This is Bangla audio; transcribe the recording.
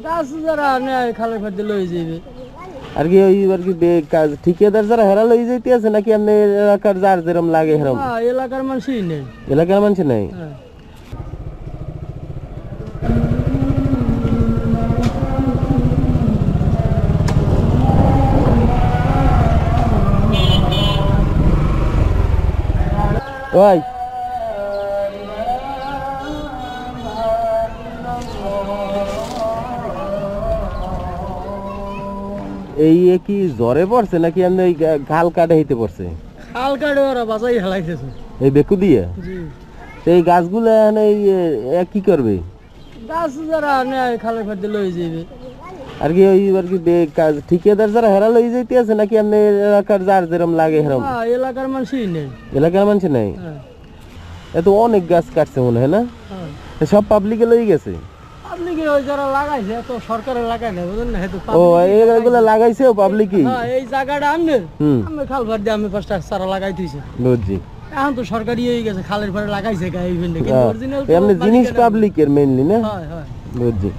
গাছ যারা নেয় খালের ফাঁদে লয়ে যাবে আর কি ওই আর কি কাজ ঠিকাদার যারা হেরা লই যাইতে আছে নাকি আপনি এলাকার যার যেরকম লাগে হেরম এলাকার মানুষই নেই এলাকার মানুষ নাই ওই এই কি জ্বরে পড়ছে নাকি আপনি ওই খাল কাটে হইতে পড়ছে খাল কাটে ওরা বাঁচাই হেলাইতেছে এই বেকু দিয়ে এই গাছগুলো কি করবে গাছ যারা নেয় খালের ফাঁদে লয়ে যাবে আর কি ওই আর কি কাজ ঠিকাদার যারা হেরা লই যাইতে আছে নাকি আপনি এলাকার যার যেরকম লাগে হেরম এলাকার মানুষই নেই এলাকার মানুষ নাই এত অনেক গাছ কাটছে মনে হয় না সব পাবলিকে লই গেছে পাবলিকে ওই যারা লাগাইছে তো সরকারে লাগাই না বুঝলেন না ও এইগুলো লাগাইছে পাবলিকই এই জায়গাটা আমনে আমি খাল ফাঁদ দিয়ে আমি পাঁচটা চারা লাগাই দিয়েছি বুঝছি এখন তো সরকারি হয়ে গেছে খালের পরে লাগাইছে গায়ে কিন্তু অরিজিনাল এমনি জিনিস পাবলিকের মেইনলি না হয় বুঝছি